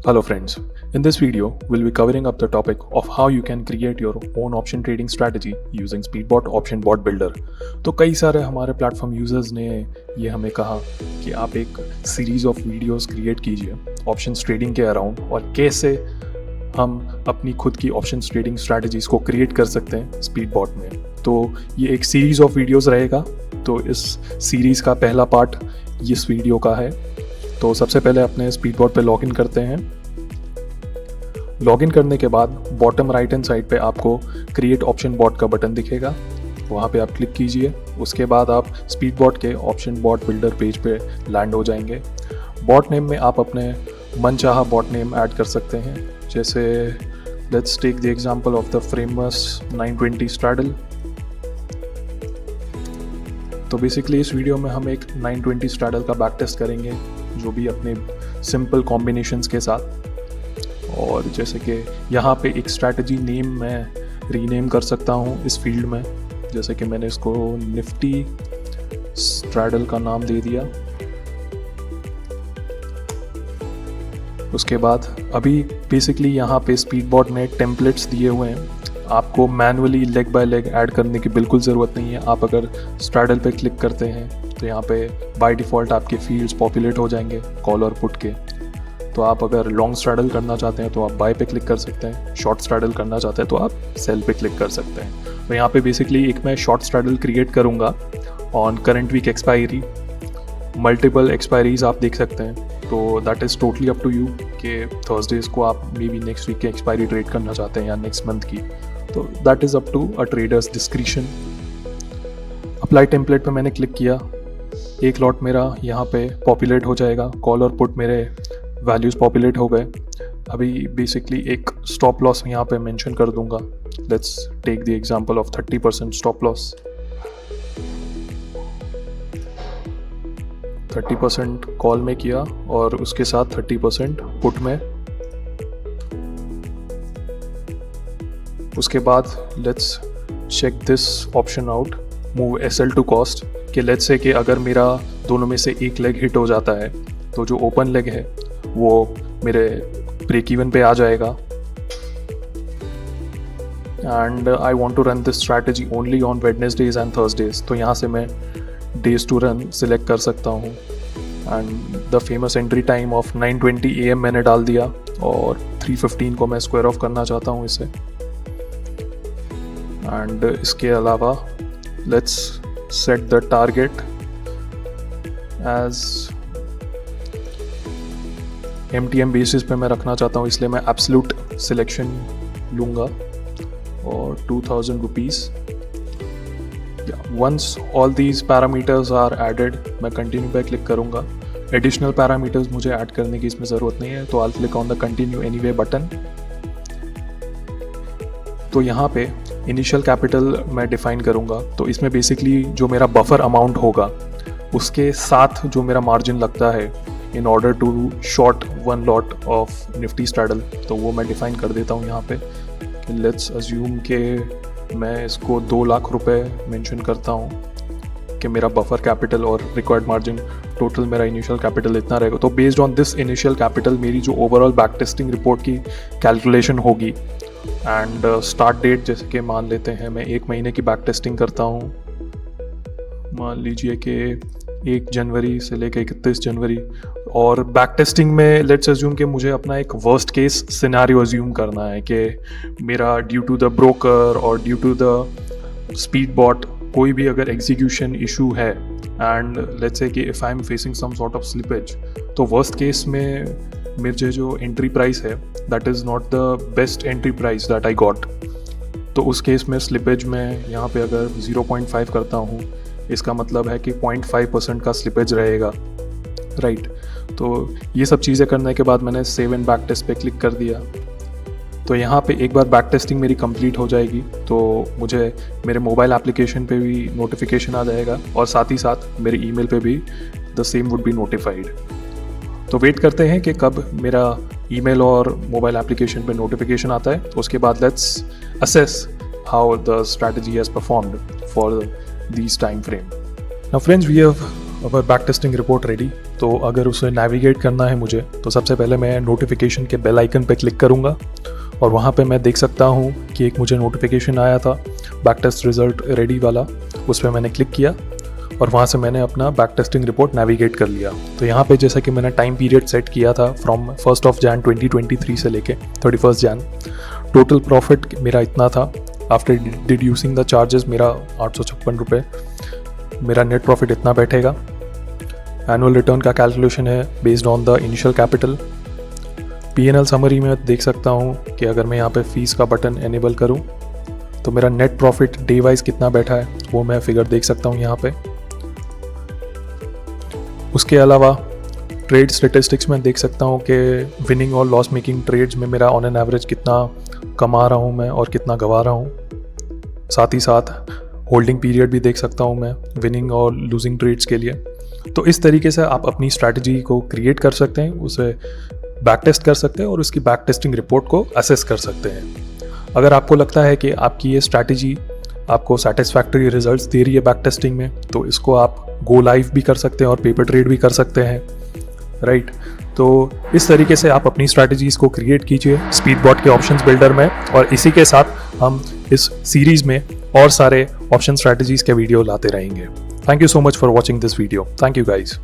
Hello friends, in this video we'll be covering up the topic of how you can create your own option trading strategy using Speedbot Option Bot Builder। तो कई सारे हमारे platform users ने ये हमें कहा कि आप एक सीरीज ऑफ वीडियोस क्रिएट कीजिए ऑप्शंस ट्रेडिंग के अराउंड और कैसे हम अपनी खुद की ऑप्शंस ट्रेडिंग स्ट्रैटेजीज को क्रिएट कर सकते हैं स्पीडबॉट में। तो ये एक सीरीज ऑफ वीडियोस रहेगा। तो इस सीरीज़ का पहला पार्ट इस वीडियो का है। तो सबसे पहले अपने स्पीडबॉट पे लॉगिन करते हैं। लॉगिन करने के बाद बॉटम राइट हैंड साइड पे आपको क्रिएट ऑप्शन बॉट का बटन दिखेगा, वहाँ पे आप क्लिक कीजिए। उसके बाद आप स्पीडबॉट के ऑप्शन बॉट बिल्डर पेज पे लैंड हो जाएंगे। बॉट नेम में आप अपने मनचाहा बॉट नेम ऐड कर सकते हैं, जैसे let's take the example of the famous 920 straddle. तो बेसिकली इस वीडियो में हम एक 920 स्ट्रैडल का बैक टेस्ट करेंगे, जो भी अपने सिंपल कॉम्बिनेशंस के साथ। और जैसे कि यहाँ पे एक स्ट्रैटेजी नेम मैं रीनेम कर सकता हूँ इस फील्ड में, जैसे कि मैंने इसको निफ्टी स्ट्रैडल का नाम दे दिया। उसके बाद अभी बेसिकली यहाँ पे स्पीडबॉट ने टेम्पलेट्स दिए हुए हैं, आपको manually leg by leg add करने की बिल्कुल ज़रूरत नहीं है। आप अगर स्ट्रैडल पे क्लिक करते हैं तो यहाँ पे बाय डिफ़ॉल्ट आपके फील्ड्स पॉपुलेट हो जाएंगे कॉल और पुट के। तो आप अगर लॉन्ग स्ट्रैडल करना चाहते हैं तो आप बाय पे क्लिक कर सकते हैं, शॉर्ट स्ट्रैडल करना चाहते हैं तो आप सेल पे क्लिक कर सकते हैं। तो यहाँ पे बेसिकली एक मैं शॉर्ट स्ट्रैडल क्रिएट करूँगा on current week expiry. Multiple expiries आप देख सकते हैं, तो that is totally up to you कि थर्सडेज़ को आप मे बी नेक्स्ट वीक की एक्सपायरी ट्रेड करना चाहते हैं या नेक्स्ट मंथ की। तो that is up to a trader's discretion. Apply template पे मैंने क्लिक किया, एक लॉट मेरा यहाँ पे पॉपुलेट हो जाएगा, कॉल और पुट मेरे वैल्यूज़ पॉपुलेट हो गए। अभी बेसिकली एक स्टॉप लॉस यहाँ पे मेंशन कर दूंगा। Let's take the example of 30% stop loss. 30% call में किया और उसके साथ 30% पुट में। उसके बाद let's check this option out, move SL to cost, कि लेट्स से कि अगर मेरा दोनों में से एक लेग हिट हो जाता है तो जो ओपन लेग है वो मेरे ब्रेक इवन पे आ जाएगा। And I want to run this strategy only on Wednesdays and Thursdays. तो यहाँ से मैं डेज टू रन सिलेक्ट कर सकता हूँ। And the famous entry time of 9:20 AM मैंने डाल दिया और 3:15 को मैं स्क्वायर ऑफ करना चाहता हूँ इसे। एंड इसके अलावा let's set the target as MTM basis पे मैं रखना चाहता हूँ, इसलिए मैं एब्सोल्यूट सिलेक्शन लूँगा और 2000 rupees. Once all these parameters are added, मैं कंटिन्यू पे क्लिक करूँगा। एडिशनल पैरामीटर्स मुझे ऐड करने की इसमें ज़रूरत नहीं है, तो I click on the continue anyway button. तो यहाँ पे इनिशियल कैपिटल मैं डिफाइन करूँगा। तो इसमें बेसिकली जो मेरा बफर अमाउंट होगा उसके साथ जो मेरा मार्जिन लगता है in order to short one lot of Nifty straddle, तो वो मैं डिफाइन कर देता हूँ यहाँ पे। लेट्स अज्यूम कि मैं इसको 2 लाख रुपए मेंशन करता हूँ कि मेरा बफर कैपिटल और रिक्वायर्ड मार्जिन टोटल मेरा इनिशियल कैपिटल इतना रहेगा। तो based on this initial capital मेरी जो ओवरऑल बैक टेस्टिंग रिपोर्ट की कैलकुलेशन होगी। एंड स्टार्ट डेट जैसे कि मान लेते हैं मैं 1 महीने की बैक टेस्टिंग करता हूँ, मान लीजिए कि 1 जनवरी से लेकर 31 जनवरी। और बैक टेस्टिंग में लेट्स अज्यूम कि मुझे अपना एक वर्स्ट केस सिनेरियो अज्यूम करना है कि मेरा ड्यू टू द ब्रोकर और ड्यू टू द स्पीडबॉट कोई भी अगर एग्जीक्यूशन इशू है and let's say that if I am facing some sort of slippage, तो वर्स्ट केस में मेरे जो एंट्री प्राइस है that is not the best entry price that I got. तो उस केस में स्लिपेज में यहाँ पे अगर 0.5 करता हूँ, इसका मतलब है कि 0.5% का स्लिपेज रहेगा, राइट। तो ये सब चीज़ें करने के बाद मैंने सेव एंड बैक टेस्ट पे क्लिक कर दिया। तो यहाँ पे एक बार बैक टेस्टिंग मेरी कंप्लीट हो जाएगी तो मुझे मेरे मोबाइल एप्लीकेशन पे भी नोटिफिकेशन आ जाएगा और साथ ही साथ मेरे ईमेल पे भी the same would be notified. तो वेट करते हैं कि कब मेरा ईमेल और मोबाइल एप्लीकेशन पे नोटिफिकेशन आता है। तो उसके बाद let's assess how the strategy has performed for these time frame. Now friends, we have our back testing report ready. तो अगर उसे नेविगेट करना है मुझे, तो सबसे पहले मैं नोटिफिकेशन के बेल आइकन पे क्लिक करूँगा और वहाँ पे मैं देख सकता हूँ कि एक मुझे नोटिफिकेशन आया था बैक टेस्ट रिज़ल्ट रेडी वाला। उस पर मैंने क्लिक किया और वहाँ से मैंने अपना बैक टेस्टिंग रिपोर्ट नेविगेट कर लिया। तो यहाँ पे जैसा कि मैंने टाइम पीरियड सेट किया था फ्रॉम 1 Jan 2023 से लेके 31 Jan, टोटल प्रॉफिट मेरा इतना था। आफ्टर डिड्यूसिंग द चार्जेस मेरा 856 रुपये, मेरा नेट प्रॉफिट इतना बैठेगा। एनुअल रिटर्न का कैलकुलेशन है based on the initial capital. P&L summary में देख सकता हूँ कि अगर मैं यहाँ पे फीस का बटन एनेबल करूँ तो मेरा नेट प्रॉफिट डे वाइज कितना बैठा है वो मैं फिगर देख सकता हूँ यहाँ पे। उसके अलावा ट्रेड स्टेटिस्टिक्स में देख सकता हूँ कि विनिंग और लॉस मेकिंग ट्रेड्स में मेरा ऑन एन एवरेज कितना कमा रहा हूँ मैं और कितना गवा रहा हूँ। साथ ही साथ होल्डिंग पीरियड भी देख सकता हूँ मैं विनिंग और लूजिंग ट्रेड्स के लिए। तो इस तरीके से आप अपनी स्ट्रैटेजी को क्रिएट कर सकते हैं, उसे बैक टेस्ट कर सकते हैं और उसकी बैक टेस्टिंग रिपोर्ट को असेस कर सकते हैं। अगर आपको लगता है कि आपकी ये स्ट्रैटेजी आपको सेटिस्फैक्टरी रिजल्ट्स दे रही है बैक टेस्टिंग में, तो इसको आप गो लाइव भी कर सकते हैं और पेपर ट्रेड भी कर सकते हैं, राइट। तो इस तरीके से आप अपनी स्ट्रैटेजीज़ को क्रिएट कीजिए स्पीडबॉट के ऑप्शंस बिल्डर में। और इसी के साथ हम इस सीरीज़ में और सारे ऑप्शन स्ट्रैटेजीज़ के वीडियो लाते रहेंगे। Thank you so much for watching this video. Thank you guys.